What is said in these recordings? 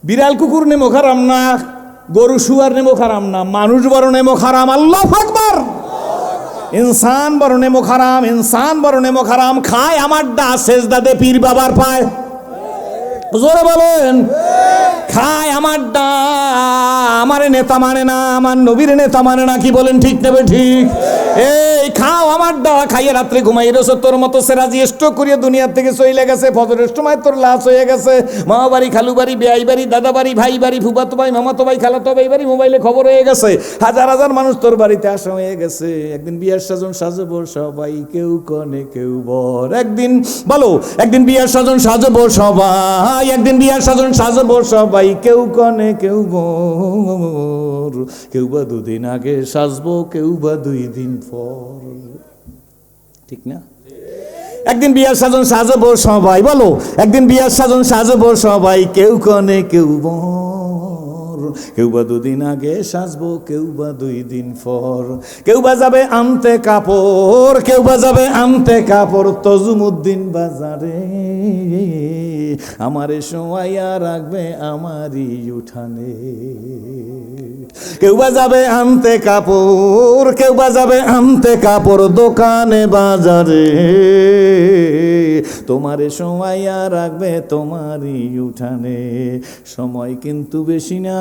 বিড়াল কুকুর নেমো খারাম না, গরু শুয়ার নেমো খারাম না, মানুষ বড় নেমো খারাম। আল্লাহু আকবার। ইনসান বড় নেমো খারাম, ইনসান বড় নেমো খারাম। খায় আমার ডা সেজদা দে পীর বাবার পায়। জোরে বলেন। খায় আমার ডা, আমার নেতা মানে না, আমার নবীর নেতা মানে না। কি বলেন ঠিক নেবে ঠিক? এই খাও আমার ডা, খাইয়ে রাত্রে ঘুমাই রয়েছে তোর মতো সেরাজি স্ট্রোক করিয়ে দুনিয়ার থেকে চলে গেছে। ফজরের সময় তোর লাশ হয়ে গেছে। মামা বাড়ি, খালু বাড়ি, বেয়াই বাড়ি, দাদা বাড়ি, ভাই বাড়ি, ফুফাতো ভাই, মামাতো ভাই, খালাতো ভাই বাড়ি, মোবাইলে খবর হয়ে গেছে। হাজার হাজার মানুষ তোর বাড়িতে আসা হয়ে গেছে। একদিন বিয়ার সাজন সাজবো সবাই, কেউ কনে কেউ বর। একদিন বলো, একদিন বিয়ার সাজন সাজবো সবাই, একদিন বিয়ার সাজন সাজবো সবাই, কেউ কনে কেউ বর। কেউ বা দুদিন আগে সাজবো, কেউ বা 2 দিন পর। ঠিক না? একদিন বিয়ার সাজন সাজবো সবাই, বলো একদিন বিয়ার সাজন সাজবো সবাই, কেউ কনে কেউ বর। কেউ বা 2 দিন আগে সাজবো, কেউ বা 2 দিন পর। কেউ বা যাবে আনতে কাপড়, কেউ বা যাবে আনতে কাপড় তজুমুদ্দিন বাজারে। আমারে শোয়াইয়া রাখবে আমারই উঠানে। কেউ বা যাবে আনতে কাপড়, কেউ বা যাবে আনতে কাপড় দোকানে বাজারে। তোমারে শোয়াইয়া রাখবে তোমারই উঠানে। সময় কিন্তু বেশি নাই,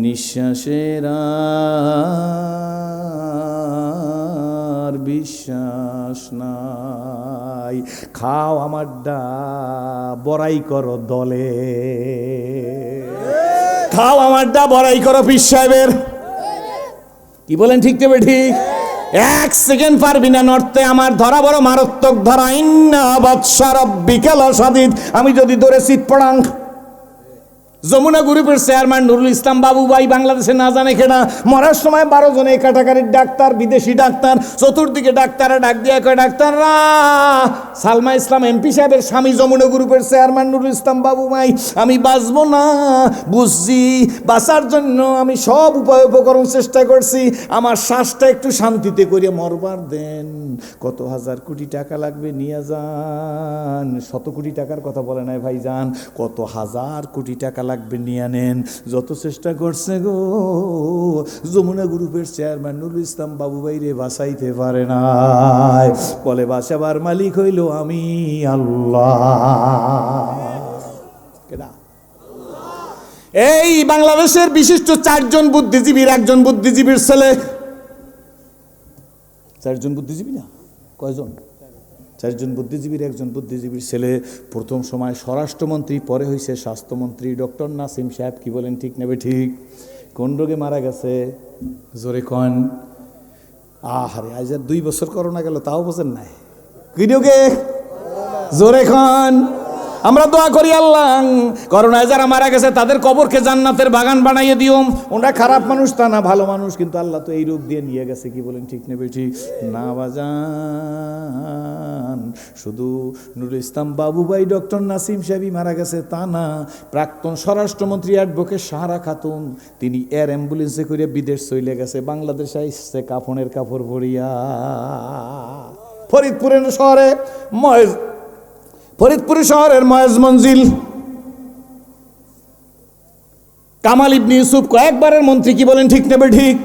নিঃশ্বাসের আর বিশ্বাস নাই। খাও আমার ডা, বড়াই করো দলে। খাও আমার ডা, বড়াই করো পীর সাহেবের। কি বলেন ঠিক তবে ঠিক? 1 সেকেন্ড পারবি না নড়তে, আমার ধরা বড় মারাত্মক ধরা। ইন্না বাদশা রাব্বিকা লাশাদীদ। আমি যদি ধরে সিট পড়াং। যমুনা গ্রুপের চেয়ারম্যান নুরুল ইসলাম বাবু ভাই বাংলাদেশে না জানে কেনা। মরার সময় 12 জনে কাটাকাটির ডাক্তার, বিদেশি ডাক্তার, চতুর্দিকে ডাক্তারে ডাক দিয়ে কয়, ডাক্তাররা সালমা ইসলাম এমপি সাহেবের স্বামী যমুনা গ্রুপের চেয়ারম্যান নুরুল ইসলাম বাবু ভাই, আমি বাঁচবো না। বুঝছি, বাঁচার জন্য আমি সব উপায় উপকরণ চেষ্টা করছি। আমার শ্বাসটা একটু শান্তিতে করে মরবার দেন। কত হাজার কোটি টাকা লাগবে নিয়ে যান। 100 কোটি টাকার কথা বলে নাই ভাই যান, কত হাজার কোটি টাকা লাগবে নিয়ে নেন। যত চেষ্টা করছে গো, যমুনা গ্রুপের চেয়ারম্যান নুরুল ইসলাম বাবু ভাইরে বাঁচাইতে পারে নাই। বলে বাঁচাবার মালিক হইল আমি আল্লাহ। এই বাংলাদেশের বিশিষ্ট 4 জন বুদ্ধিজীবীর একজন বুদ্ধিজীবীর ছেলে। 4 জন বুদ্ধিজীবী না, কয়জন? 4 জন বুদ্ধিজীবীর একজন বুদ্ধিজীবীর ছেলে। প্রথম সময় স্বরাষ্ট্রমন্ত্রী, পরে হয়েছে স্বাস্থ্যমন্ত্রী, ডক্টর নাসিম সাহেব। কি বলেন ঠিক নেবে ঠিক? কোন রোগে মারা গেছে? জোরে কন। আহারে, আজ আর 2 বছর করোনা গেল, তাও বোঝেন নাই। কি রোগে? জোরে কন। আমরা দোয়া করি, আল্লাহ করোনায় যারা মারা গেছে তাদের কবরকে জান্নাতের বাগান বানাইয়ে দিও। ওরা খারাপ মানুষ তা না, ভালো মানুষ, কিন্তু আল্লাহ তো এই রোগ দিয়ে নিয়ে গেছে। কি বলেন ঠিক নেবে ঠিক? না বাজান, শুধু নুরুল ইসলাম বাবু ভাই ডক্টর নাসিম সাহেবই মারা গেছে তা না। প্রাক্তন স্বরাষ্ট্রমন্ত্রী অ্যাডভোকেট সাহারা খাতুন, তিনি এয়ার অ্যাম্বুলেন্সে করে বিদেশ চলে গেছে, বাংলাদেশে আসছে কাফনের কাপড় ভরিয়া। ফরিদপুর শহরের ময়েজ মঞ্জিল কামাল ইবনে ইউসুফ কয়েকবারের মন্ত্রী। কি বলেন ঠিক নেবে ঠিক?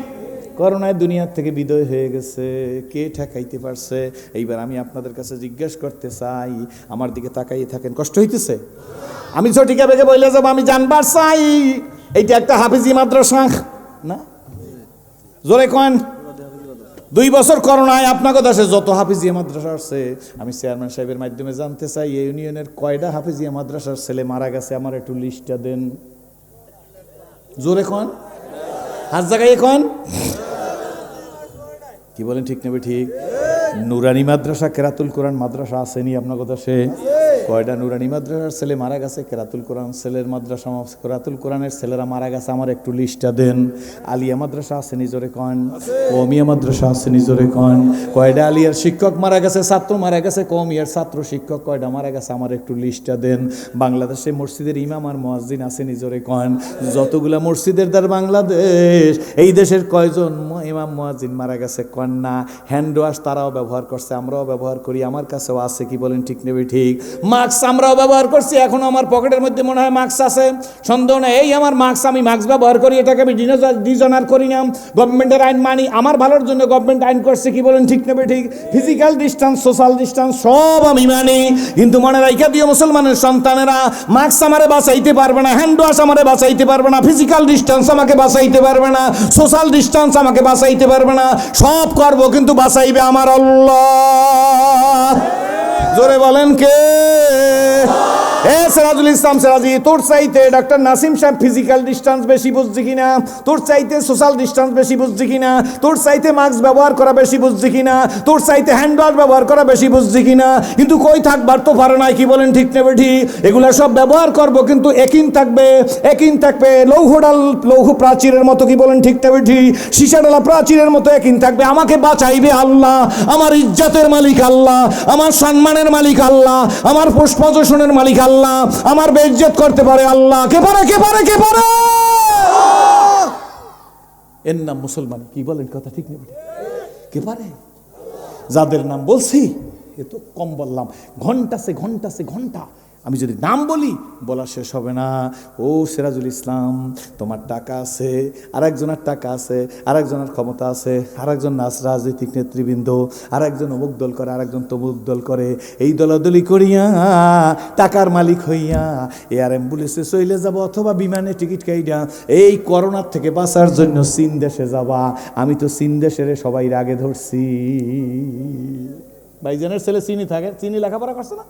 করোনায় দুনিয়ার থেকে বিদায় হয়ে গেছে। কে ঠেকাইতে পারছে? এইবার আমি আপনাদের কাছে জিজ্ঞাসা করতে চাই, আমার দিকে তাকাইয়ে থাকেন। কষ্ট হইতেছে? আমি ঝটিকা বেগে বলে যাব, আমি জানবার চাই এইটা একটা হাফিজি মাদ্রাসা না? জোরে কন। 2 বছর করোনায় আপনাকে দেশে যত হাফিজিয়া মাদ্রাসা আছে, আমি চেয়ারম্যান সাহেবের মাধ্যমে জানতে চাই, এই ইউনিয়নের কয়টা হাফিজিয়া মাদ্রাসার ছেলে মারা গেছে? আমার একটু লিস্টটা দেন। জোরে কন, হাত জায়গায় কন। কি বলেন ঠিক নেবে ঠিক? নুরানি মাদ্রাসা, কেরাতুল কোরআন মাদ্রাসা আসেনি আপনার কথা? সে কয়টা নুরানি মাদ্রাসার ছেলে মারা গেছে? কেরাতুল কোরআন ছেলের মাদ্রাসা, কেরাতুল কোরআনের ছেলেরা মারা গেছে, আমার একটু লিস্টটা দেন। আলিয়া মাদ্রাসা আসেনি? জোরে কন। কওমিয়া মাদ্রাসা আসেনি? জোরে কন। কয়টা আলিয়ার শিক্ষক মারা গেছে, ছাত্র মারা গেছে? কওমিয়ার ছাত্র শিক্ষক কয়টা মারা গেছে? আমার একটু লিস্টটা দেন। বাংলাদেশে মসজিদের ইমাম আর মুয়াজ্জিন আসেনি? জোরে কন। যতগুলা মসজিদের দ্বার বাংলাদেশ, এই দেশের কয়জন ইমাম মুয়াজ্জিন মারা গেছে? কন না। হ্যান্ড ওয়াশ তারাও ব্যবহার করছে, আমরাও ব্যবহার করি, আমার কাছেও আছে। কি বলেন ঠিক নেবে ঠিক? মাস্ক আমরাও ব্যবহার করছি, এখন আমার পকেটের মধ্যে মনে হয় মাস্ক আছে, সন্দেহ নেই। এই আমার মাস্ক, আমি মাস্ক ব্যবহার করি, এটাকে আমি ডিজনার করি না। গভর্নমেন্টের আইন মানি, আমার ভালোর জন্য গভর্নমেন্ট আইন করছে, কি বলেন ঠিক নেবে ঠিক? ফিজিক্যাল ডিস্টেন্স, সোশ্যাল ডিস্টেন্স সব আমি মানি। কিন্তু মনে রাখা দিও মুসলমানের সন্তানেরা, মাস্ক আমারে বাঁচাইতে পারবে না, হ্যান্ড ওয়াশ আমারে বাঁচাইতে পারবে না, ফিজিক্যাল ডিস্টেন্স আমাকে বাঁচাইতে পারবে না, সোশ্যাল ডিস্টেন্স আমাকে বাঁচাইতে পারবে না। সব করবো কিন্তু বাঁচাইবে আমার আল্লাহ। জোরে বলেন কে? সিরাজুল ইসলাম সিরাজি, তোর চাইতে ডক্টর নাসিম সাহেব ফিজিক্যাল ডিস্টেন্স বেশি বুঝছি কিনা? তোর চাইতে সোশ্যাল ডিস্টেন্স বেশি বুঝছি কিনা? তোর চাইতে মাস্ক ব্যবহার করা বেশি বুঝছি কিনা? তোর চাইতে হ্যান্ড ওয়াশ ব্যবহার করা বেশি বুঝছি কিনা? কিন্তু কই থাকবার তো পারে নাই, কি বলেন ঠিক নেবে ঠিক? এগুলা সব ব্যবহার করব কিন্তু একিন থাকবে, একিন থাকবে। লৌহ প্রাচীরের মতো, কি বলেন ঠিক নেবে ঠিক? সীসাডালা প্রাচীরের মতো একিন থাকবে। আমাকে বাঁচাইবে আল্লাহ, আমার ইজ্জতের মালিক আল্লাহ, আমার সম্মানের মালিক আল্লাহ, আমার পুষ্পযশনের মালিক আল্লাহ, আমার বেইজ্জত করতে পারে আল্লাহ। কে পারে? কে পারে? কে পারে? এর নাম মুসলমান। কি বলেন কথা ঠিক নেই? কে পারে? যাদের নাম বলছি এ তো কম বললাম, ঘন্টা সে ঘন্টা আমি যদি নাম বলি বলা শেষ হবে না। ও সিরাজুল ইসলাম, তোমার টাকা আছে, আরেকজনের টাকা আছে, আরেকজনের ক্ষমতা আছে, আরেকজন রাজনৈতিক নেতৃবৃন্দ, আরেকজন অমুক দল করে, আরেকজন তমুক দল করে। এই দলাদলি করিয়া টাকার মালিক হইয়া এয়ার অ্যাম্বুলেন্সে চলে যাব অথবা বিমানে টিকিট কাইডা এই করোনার থেকে বাঁচার জন্য চীন দেশে যাবা। আমি তো চীন দেশের সবাই আগে ধরছি। ভাইজানের ছেলে চিনি থাকে, চিনি লেখাপড়া করছে না?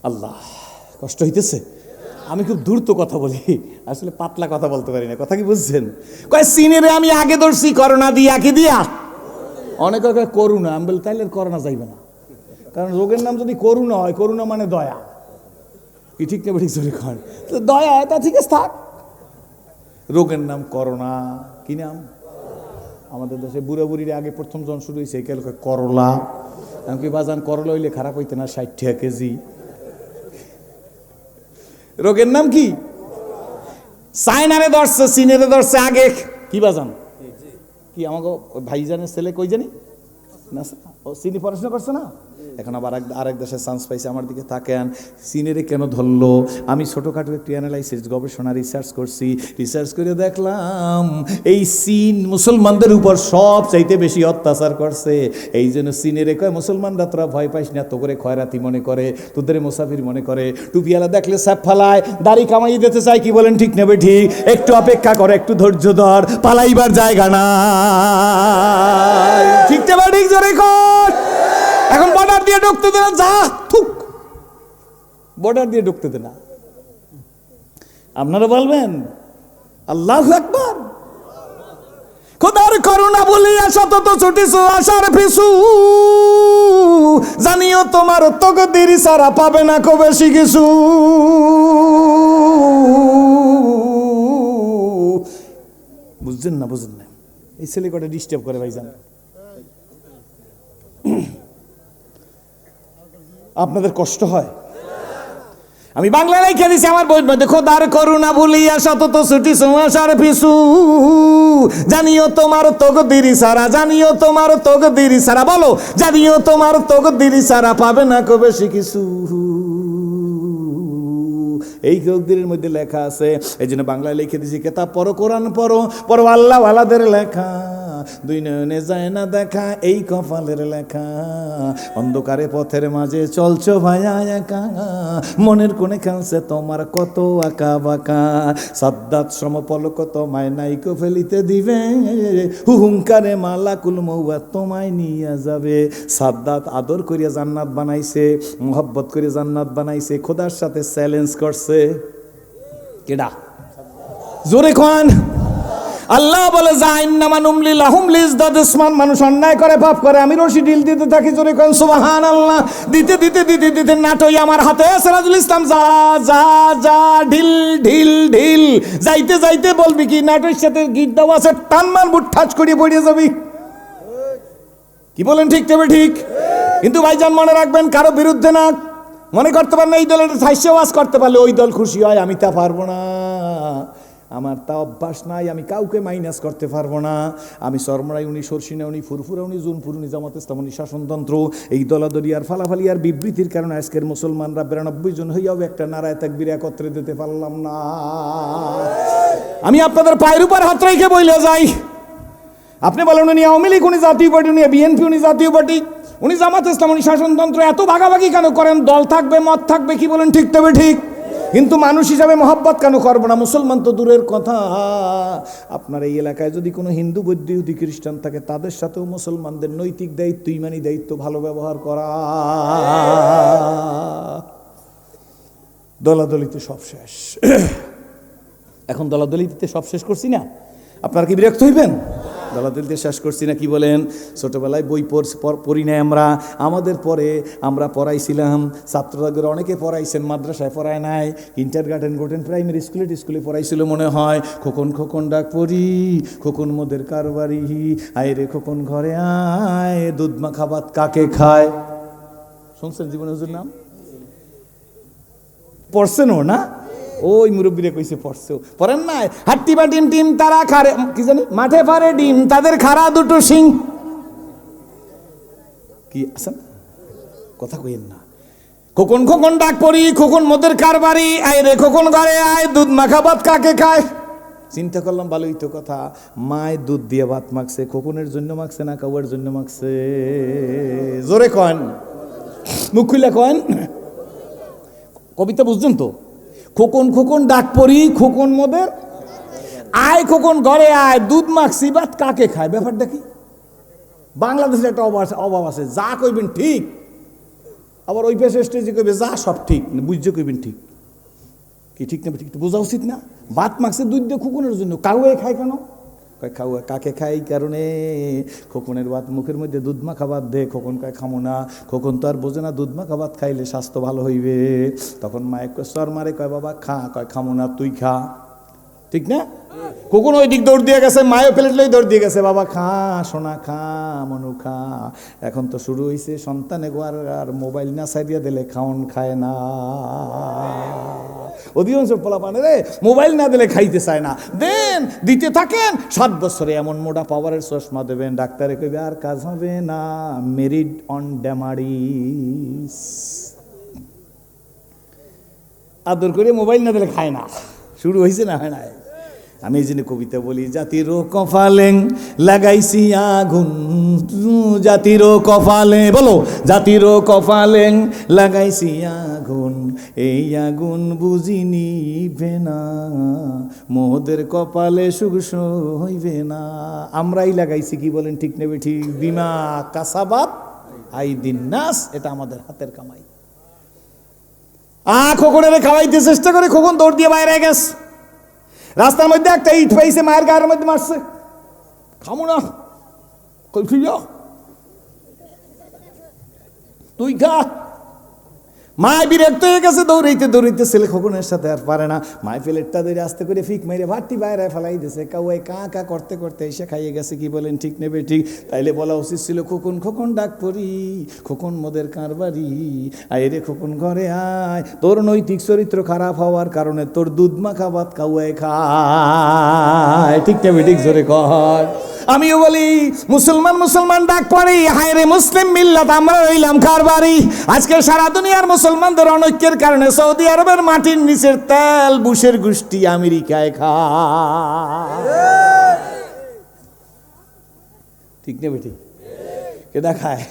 আল্লাহ, কষ্ট হইতেছে। আমি খুব দ্রুত কথা বলি, আসলে পাতলা কথা বলতে পারি না। কথা কি বুঝছেন? কয় চীনের আমি আগে ধরছি করোনা দিয়া। কি দিয়া? অনেকে কয় করুণা। আমি বলি তাইলে করোনা যাইবে না, কারণ রোগের নাম যদি করুণা হয়, করুণা মানে দয়া। কি ঠিক নেবে ঠিক? যদি কন দয়া হয় তা ঠিক আছে, থাক। রোগের নাম করোনা। কি নাম? আমাদের দেশে বুড়া বুড়ির আগে প্রথম জন শুরু হয়েছে করলা। এমনকি বাজান করলা হইলে খারাপ হইতে না, 60 টাকা কেজি। রোগের নাম কি? চায়নারে ধরছে, চীনেরে ধরছে আগে। কি বাজান? কি আমাকে ভাইজানের ছেলে কই জানি না, ও চিনি পড়াশোনা করছে না, এখন আবার আরেক দেশে চান্স পাইছে। আমার দিকে তাকান, চীনেরে কেন ধরলো? আমি ছোটোখাটো একটু অ্যানালাইসিস, গবেষণা, রিসার্চ করছি। রিসার্চ করে দেখলাম এই চীন মুসলমানদের উপর সব চাইতে বেশি অত্যাচার করছে। এই জন্য চীনেরে কয় মুসলমানরা তোরা ভয় পাইস না, তো করে খয়রাতি মনে করে, তোদের মুসাফির মনে করে, টুপিওয়ালা দেখলে স্যাপ ফালায়, দাড়ি কামাই দিতে চাই। কি বলেন ঠিক নেবে ঠিক? একটু অপেক্ষা করে, একটু ধৈর্য ধর, পালাইবার জায়গা না। ঠিক নেবে ঠিক? জোরে কর। এখন বর্ডার দিয়ে ঢুকতে দে না, যা থুক, বর্ডার দিয়ে ঢুকতে দে না। আপনারা বলবেন আল্লাহু আকবার। খোদার করুণা বলিয়া সতত ছুটিছো আশার পিছু, জানিও তোমার তকদির সারা পাবে না কো বেশি কিছু। বুঝছেন না? বুঝেন না? এই ছেলে কটা ডিস্টার্ব করে ভাইজান। আপনাদের কষ্ট হয়? আমি বাংলা লিখে দিছি আমার বই মধ্যে, খোদার করুণা ভুলিয়া সতত ছুটিছো আশার পিছু, জানিও তোমার তকদির সারা, জানিও তোমার তকদির সারা। বলো, জানিও তোমার তকদির সারা পাবে না কো বেশি কিছু। এই তকদিরের মধ্যে লেখা আছে। এই জন্য বাংলায় লিখে দিছি, কেতাব পড়ো, কোরআন পড়ো, পড়ো আল্লাহ ওয়ালাদের লেখা, দুই নয়নে যায় না দেখা, এই কপালের লেখা। অন্ধকারে পথের মাঝে চলছো ভাইয়া একা, মনের কোণে খেলছে তোমার কত আঁকা বাঁকা। সাদ্দাত সমপলক তোমায় নাইকো ফেলিতে দিবে, হুহুঙ্কারে মালাকুল মৌয়া তোমায় নিয়ে যাবে। সাদ্দাত আদর করিয়া জান্নাত বানাইছে, মোহব্বত করে জান্নাত বানাইছে, খোদার সাথে চ্যালেঞ্জ করছে। কেডা? জোরে খান। আল্লাহ বলে মানুষ অন্যায় করে, পাপ করে, আমি রশি ঢিল দিতে থাকি। জোরে কোন সুবহানাল্লাহ। দিতে দিতে দিতে দিতে নাটই আমার হাতে। সিরাজুল ইসলাম যা যা যা, ঢিল ঢিল ঢিল। যাইতে যাইতে বলবি কি, নাটইর সাথে গিট দাও আছে, টান মারবো, ঠাচ করিয়ে পড়িয়ে যাবি। কি বলেন ঠিক তবে ঠিক? কিন্তু ভাইজান মনে রাখবেন, কারো বিরুদ্ধে না। মনে করতে পারেন এই দলের সাহিত্য ওয়াজ করতে পারলে ওই দল খুশি হয়, আমি তা পারবো না। আমার তা অভ্যাস নাই, আমি কাউকে মাইনাস করতে পারবো না। আমি চরমরাই উনি, সরসিনা উনি, ফুরফুরা উনি, জুনপুর উনি, জামাত ইসলাম উনি, শাসনতন্ত্র, এই দলাদলি আর ফালাফালি আর বিবৃতির কারণে আজকের মুসলমানরা 92 জন হইয়াও একটা নারায় তাকবীর একত্রে দিতে পারলাম না। আমি আপনাদের পায়ের উপর হাত রেখে বইলে যাই, আপনি বলেন উনি আওয়ামী লীগ, উনি জাতীয় পার্টি, উনি বিএনপি, উনি জাতীয় পার্টি, উনি জামাত ইসলাম, উনি শাসনতন্ত্র, এত ভাগাভাগি কেন করেন? দল থাকবে, মত থাকবে, কি বলেন ঠিক তবে ঠিক, কিন্তু মানুষ হিসাবে মহব্বত কেন করবো না? মুসলমান তো দূরের কথা, আপনার এই এলাকায় যদি কোনো হিন্দু, বৌদ্ধ, ইহুদি, খ্রিস্টান থাকে, তাদের সাথেও মুসলমানদের নৈতিক দায়িত্ব, ইমানি দায়িত্ব ভালো ব্যবহার করা। দলাদলিতে সব শেষ। এখন দলাদলিতে সব শেষ করছি না, আপনারা কি বিরক্ত হইবেন? দলাদলিতে শেষ করছি না, কি বলেন? ছোটবেলায় বই পড়ি নাই আমরা, আমাদের পরে আমরা পড়াইছিলাম, ছাত্রদের অনেকে পড়াইছেন, মাদ্রাসায় পড়ায় নাই, ইন্টারগার্ডেন প্রাইমারি স্কুলে পড়াইছিল মনে হয়। খোকন খোকন ডাক পড়ি, খোকন মোদের কারবারি, আয় রে খোকন ঘরে আয়, দুধ মাখা ভাত কাকে খায়। শুনছেন জীবন হুজুর নাম? পড়ছেন ও না? ওই মুরব্বীরা কইছে পড়ছেও, পড়েন নাই? হাট্টি বা ডিম টিম তারা খারে, কি জানি মাঠে পারে ডিম, তাদের খাড়া দুটো সিং, কি আছেন কথা কইেন না। খোকন খোকন ডাক পড়ি, খোকন মোদের কারবারি, আয় রে খোকন ঘরে আয়, দুধ মাখা ভাত কাকে খায়। চিন্তা করলাম ভালোই তো কথা, মায় দুধ দিয়ে ভাত মাখছে, খোকনের জন্য মাখছে না কাউয়ের জন্য মাখছে? জোরে কন, মুখ খুলে কন। কবিতা বুঝছেন তো? খোকন খোকন ডাক পড়ি, খোকন মোদের আয়, খোকন ঘরে আয়, দুধ মাখছি ভাত কাকে খায়। ব্যাপারটা কি? বাংলাদেশের একটা অভাব আছে, যা কইবেন ঠিক, আবার ওই পেশে স্টেজে কইবে যা সব ঠিক, বুঝছে কইবেন ঠিক, কি ঠিক না ঠিক বোঝা উচিত না? ভাত মাখছে দুধ দিয়ে খোকনের জন্য, কাউয়ে খায় কেন? খাওয়া কাকে খাই এই কারণে, খোকনের ভাত মুখের মধ্যে দুধ মাখা ভাত দে, খোকন কয় খামো না। খোকন তো আর বোঝে না দুধ মাখা ভাত খাইলে স্বাস্থ্য ভালো হইবে। তখন মায়ের সর মারে, কয় বাবা খা, কয় খামো না, তুই খা, ঠিক না? খোকন ওই দিক দৌড় দিয়ে গেছে, মায়ের প্লেট লই দৌড় দিয়ে গেছে, বাবা খা সোনা খা, মনু খা। এখন তো শুরু হয়েছে সন্তানে গোয়ার আর মোবাইল না সাইডিয়া দিলে খাওন খায় না। অধিকাংশ পোলাপানে রে মোবাইল না দিলে খাইতে চায় না, দেন দিতে থাকেন। 7 বছরে এমন মোটা পাওয়ারের চশমা দেবেন, ডাক্তারে কইবে আর কাজ হবে না, মেরিড অন ড্যামারিস। আদর করে মোবাইল না দিলে খায় না, শুরু হয়েছে না, হয় না? আমি এই জন্য কবিতা বলি, জাতির কপালে লাগাইছি আগুন, জাতির কপালে, বলো জাতির কপালে লাগাইছি আগুন, এই আগুন বুঝি নিবে না, মোদের কপালে সুখ হইবে না। আমরাই লাগাইছি, কি বলেন ঠিক নেবে ঠিক? বিমা কাসাবাত আইদিন নাস, এটা আমাদের হাতের কামাই। খোকনের খাওয়াইতে চেষ্টা করে, খোকন দৌড় দিয়ে বাইরে গেছে, রাস্তার মধ্যে একটা ইট পাইছে, মায়ের গায়ের মধ্যে মারছে, খামো না, তুই খা। মায় বিরক্ত হয়ে গেছে, দৌড়াইতে ছেলে খোকনের সাথে আর পারে না, মায় প্লেটটা ধরে আস্তে করে ফিক মেরে ভাতটি বাইরে ফেলাই দিয়েছে, কাউয়াই কা কা করতে এসে খাইয়ে গেছে, কি বলেন ঠিক নেবে ঠিক? তাইলে বলা উচিত ছিল খোকন খোকন ডাক পড়ি, খোকন মোদের কারবারি, আয় রে খোকন ঘরে আয়, তোর নৈতিক চরিত্র খারাপ হওয়ার কারণে তোর দুধ মাখা ভাত কাউয়াই খায়, ঠিক নেবে ঠিক? জোরে কর। আমিও বলি মুসলমান ডাক পড়ি, হায় রে মুসলিম মিল্লাত, আমরা রইলাম কারবারি। আজকে সারা দুনিয়ার মুসলমানদের অনৈক্যের কারণে সৌদি আরবের মাটির নিচের তেল বুশের গোষ্ঠী আমেরিকায় খায়, ঠিক না বেটি? কেডা খায়?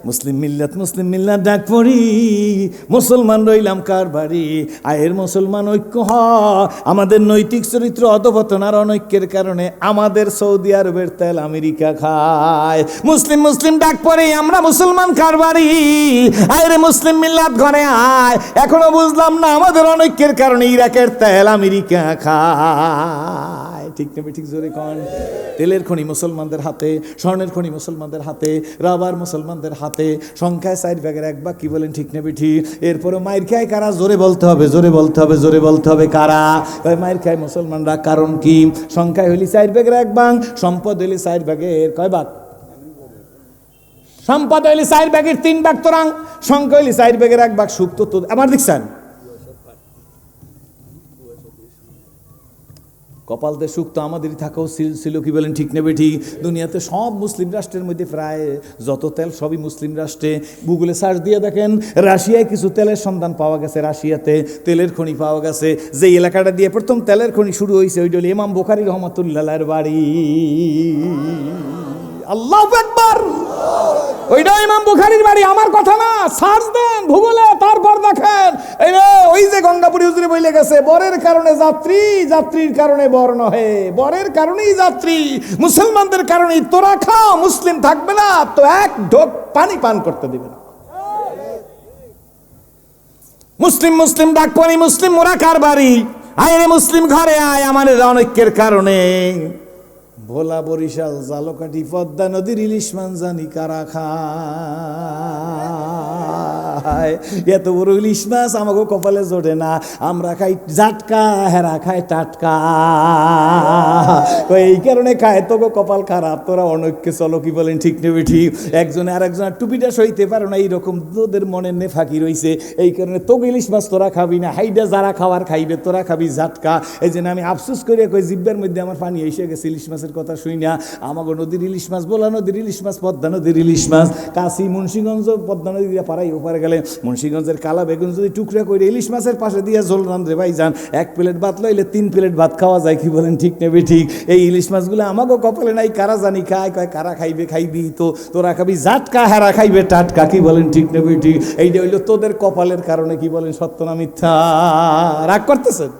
মুসলিম মিল্লাত ডাক পড়ি, মুসলমান রইলাম কারবারি, আয়ের মুসলমান ঐক্য হ। আমাদের নৈতিক চরিত্র অধপতন আর অনৈক্যের কারণে আমাদের সৌদি আরবের তেল আমেরিকা খায়। মুসলিম ডাক পড়ি, আমরা মুসলমান কারবারি, আয়ের মুসলিম মিল্লাত ঘরে আয়। এখনো বুঝলাম না আমাদের অনৈক্যের কারণে ইরাকের তেল আমেরিকা খায়, ঠিক না ঠিক? জোরে কন। তেলের খনি মুসলমানদের হাতে, স্বর্ণের খনি মুসলমানদের হাতে, রাবার মুসলমানদের হাতে, সংখ্যায় 4 ভাগের 1 ভাগ, কি বলেন ঠিক না ঠিক? এরপরে মায়ের খায় কারা? জোরে বলতে হবে কারা? মায়ের খায় মুসলমানরা, কারণ কি? সংখ্যায় হইলি 4 ভাগের 1 ভাগ, সম্পদ হইলি 4 ভাগের কয় ভাগ? সম্পদ হইলি 4 ভাগের 3 ভাগ তোরাং, সংখ্যা হইলি 4 ভাগের 1 ভাগ। সুখ তো আমার দেখছেন কপালতে সুখ তো আমাদেরই থাকা ছিল, কি বলেন ঠিক নেবে ঠিক? দুনিয়াতে সব মুসলিম রাষ্ট্রের মধ্যে প্রায় যত তেল সবই মুসলিম রাষ্ট্রে। গুগলে সার্চ দিয়ে দেখেন, রাশিয়ায় কিছু তেলের সন্ধান পাওয়া গেছে, রাশিয়াতে তেলের খনি পাওয়া গেছে। যে এলাকাটা দিয়ে প্রথম তেলের খনি শুরু হয়েছে ওইটা হলো ইমাম বুখারী রহমাতুল্লাহর বাড়ি। আল্লাহু আকবার, ওইটা ইমাম বুখারীর বাড়ি, আমার কথা না। সার্চ দেন ভূগোলে, তারপর দেখেন এই রে ওই যে গঙ্গাপুরী হুজুরে বলে গেছে, বরের কারণে যাত্রী, যাত্রীর কারণে বর নহে, বরের কারণেই যাত্রী, মুসলমানদের কারণেই তোরা খাও, মুসলিম থাকবে না তো এক ঢোক পানি পান করতে দিবে না। মুসলিম মুসলিম ডাক পড়ি, মুসলিম মোরা কার বাড়ি, আয় রে মুসলিম ঘরে আয়, আমার অনৈক্যের কারণে ভোলা বরিশাল জালকাঠি পদ্মা নদীর ইলিশ মাছ জানি কারা খায়। এত বড় ইলিশ মাছ আমাকে কপালে জোটে না, আমরা খাই জাটকা, হেরা খায় টাটকা, এই কারণে খায় তোকে কপাল খারাপ, তোরা অনৈক্যে চলো, কি বলেন ঠিক নেবে ঠিক? একজনে আর একজনের টুপিটা সইতে পারে না, এইরকম তোদের মনের নেফাকি রয়েছে, এই কারণে তোকে ইলিশ মাছ তোরা খাবি না, হাইডা যারা খাওয়ার খাইবে তোরা খাবি জাটকা। এই জন্য আমি আফসোস করে কই, জিব্বার মধ্যে আমার পানি এসে গেছে ইলিশ মাছের কথা শুই না। আমাকে নদীর ইলিশ মাছ, বোলা নদীর ইলিশ মাছ, পদ্মা নদীর ইলিশ মাছ, কাশি মুন্সিগঞ্জ পদ্মা নদী পাড়াই ওপারে গেলে মুন্সিগঞ্জের কালা বেগুন যদি টুকরা করে ইলিশ মাছের পাশে দিয়ে ঝোল রান্ধে ভাই যান, এক প্লেট ভাত লইলে 3 প্লেট ভাত খাওয়া যায়, কি বলেন ঠিক নেবে ঠিক? এই ইলিশ মাছগুলো আমাকে কপালে নাই, কারা জানি খায়, কয় কারা খাইবে খাইবি তো, তোরা খাবি জাটকা, হেরা খাইবে টাটকা, কি বলেন ঠিক নেবে ঠিক? এইটা হইলো তোদের কপালের কারণে, কি বলেন সত্য না মিথ্যা? রাগ করতেছেন?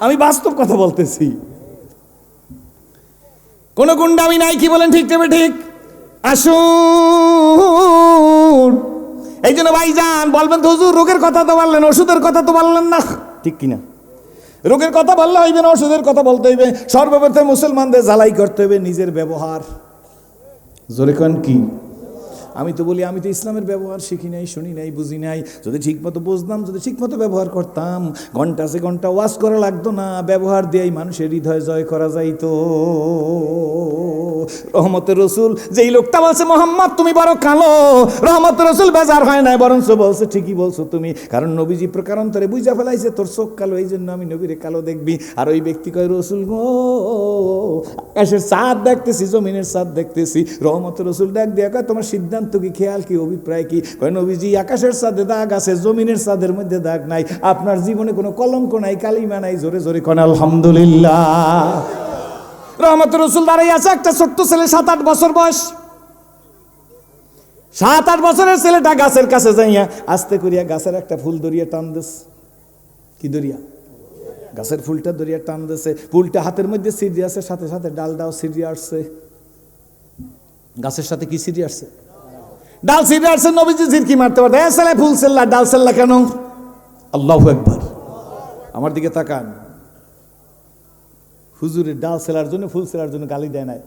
আমি বাস্তব কথা বলতেছি, কোন গুন্ডামি নাই, কি বলেন ঠিক নেবে ঠিক? আসুন, এই জন্য ভাইজান বলবেন তো হুজুর রোগের কথা তো বললেন, ওষুধের কথা তো বললেন না, ঠিক কিনা? রোগের কথা বললে হইবে না, ওষুধের কথা বলতে হইবে। সর্বপ্রথম মুসলমানদের জ্বালাই করতে হবে নিজের ব্যবহার। জোরে কোন কি? আমি তো বলি, আমি তো ইসলামের ব্যবহার শিখি নাই, শুনি নাই, বুঝি নাই। যদি ঠিক মতো বুঝতাম, যদি ঠিক মতো ব্যবহার করতাম, ঘন্টা সে ঘন্টা ওয়াজ করা লাগতো না, ব্যবহার দিয়েই মানুষের হৃদয় জয় করা যাইতো। রহমতের রসুল যেই লোকটা বলছে মোহাম্মদ তুমি বড় কালো, রহমতের রসুল বেজার হয় নাই, বরঞ্চ বলছে ঠিকই বলছো তুমি, কারণ নবীজি প্রকারান্তরে বুঝা ফেলাইছে তোর চোখ কালো, এই জন্য আমি নবীরে কালো দেখবি। আর ওই ব্যক্তি কয়, রসুল গো আকাশের চাঁদ দেখতেছি, জমিনের চাঁদ দেখতেছি। রহমতের রসুল ডাক দিয়া কয়, তোমার সিদ্ধান্ত কি, খেয়াল কি, অভিপ্রায় কি? কয়, নবীজি আকাশের চাঁদে দাগ আছে, জমিনের চাঁদের মধ্যে দাগ নাই, আপনার জীবনে কোনো কলঙ্ক নাই, কালিমা নাই। জোরে জোরে কোন আলহামদুলিল্লাহ। রহমতের রসুল দাঁড়াই আছে, একটা ছোট্ট ছেলে 7-8 বছর বয়স, 7-8 বছরের ছেলেটা গাছের কাছে যাইয়া আস্তে করিয়া গাছের একটা ফুল ধরিয়া টান দিস। কি ধরিয়া? গাছের ফুলটা ধরিয়া টান দিছে, ফুলটা হাতের মধ্যে ছিঁড়ে আছে, সাথে সাথে ডালটাও ছিঁড়ে আসছে। গাছের সাথে কি ছিঁড়ে আসছে? ডাল ছিঁড়ে আসছে। নবীজি ঝিরকি মারতে পারতো, এ ছেলে ফুল ছিল্লা, ডাল ছিল্লা কেন? আল্লাহু আকবার। আমার দিকে তাকান, হুজুরের ডাল ছেলার জন্য, ফুল ছেলার জন্য গালি দেয় নাই,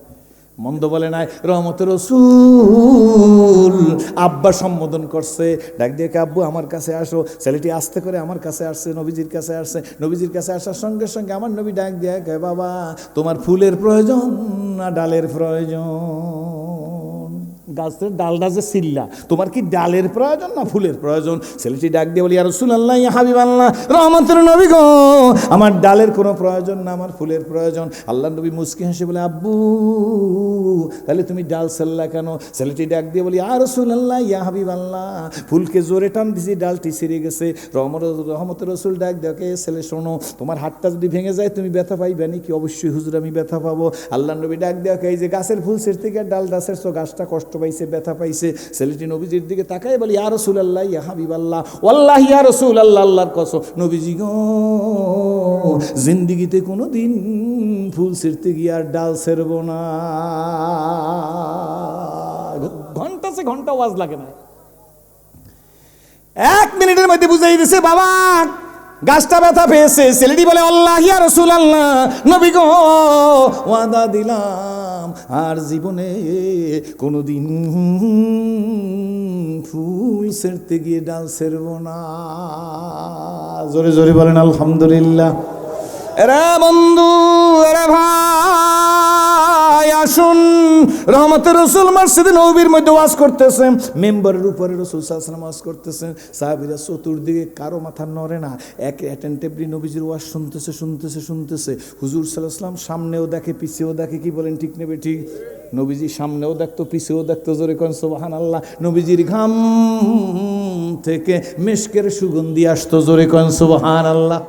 মন্দ বলে নাই। রহমতের রসুল আব্বা সম্বোধন করছে, ডাক দিয়ে আব্বু আমার কাছে আসো। ছেলেটি আস্তে করে আমার কাছে আসছে, নবীজির কাছে আসছে। নবীজির কাছে আসার সঙ্গে সঙ্গে আমার নবী ডাক দিয়ে কয়, বাবা তোমার ফুলের প্রয়োজন না ডালের প্রয়োজন? গাছের ডালটা যে ছিল্লা, তোমার কি ডালের প্রয়োজন না ফুলের প্রয়োজন? ছেলেটি ডাক দিয়ে বলি, ইয়া রাসূলুল্লাহ, ইয়া হাবিবাল্লাহ, রহমতের নবী গো, আমার ডালের কোনো প্রয়োজন না, আমার ফুলের প্রয়োজন। আল্লাহর নবী মুচকি হেসে বলে, আব্বু তাহলে তুমি ডাল ছিল্লা কেন? ছেলেটি ডাক দিয়ে বলি, ইয়া রাসূলুল্লাহ, ইয়া হাবিবাল্লাহ, ফুলকে জোরে টান দিছি, ডালটি ছিঁড়ে গেছে। রহমতের রসুল ডাক দেখে, ছেলে শোনো, তোমার হাতটা যদি ভেঙে যায় তুমি ব্যথা পাইবে নাকি? অবশ্যই হুজুর, আমি ব্যথা পাবো। আল্লাহর নবী ডাক দেখে, এই যে গাছের ফুল ছিঁড়তে গিয়ে ডালটা ছিঁড়ছো, গাছটা কষ্ট পাইছে, ব্যথা পাইছে। ছেলেটি নবীজির দিকে তাকায় বলি, ইয়া রাসূলুল্লাহ, ইয়া হাবিবাল্লাহ, ওয়াল্লাহি ইয়া রাসূলুল্লাহ, আল্লাহর কসম নবীজি গো, জিন্দেগিতে কোনোদিন ফুল ছিঁড়তে গিয়ে আর ডাল ছিঁড়ব না। ঘন্টা সে ঘন্টা ওয়াজ লাগে না, 1 মিনিটের মধ্যে বুঝাই দিছে, বাবা গাছটা ব্যথা পেয়েছে। ছেলেটি বলে, আল্লাহ ইয়া রাসূলুল্লাহ, নবী গো ওয়াদা দিলাম আর জীবনে কোনোদিন ফুল ছিঁড়তে গিয়ে ডাল ছিঁড়ব না। জোরে জোরে বলেন আলহামদুলিল্লাহ। এরে বন্ধু, এরে ভাই, ভাই আসুন, রহমতের রাসূল মসজিদে নববীর মধ্যে ওয়াজ করতেছেন, মেম্বারের উপরে রাসূল সাল্লাল্লাহু আলাইহি ওয়াসাল্লাম ওয়াজ করতেছেন, সাহাবীরা চতুর্দিকে কারো মাথা নড়ে না, এক অ্যাটেন্টিভলি নবীজির ওয়াজ শুনতেছে। হুজুর সাল্লাল্লাহু আলাইহি ওয়াসাল্লাম সামনেও দেখে পিছেও দেখে, কি বলেন ঠিক নেবে ঠিক? নবীজি সামনেও দেখতো পিছেও দেখতো, জোরে কোন সুবহানাল্লাহ। নবীজির ঘাম থেকে মিশকের সুগন্ধি আসতো, জোরে কোন সুবহানাল্লাহ।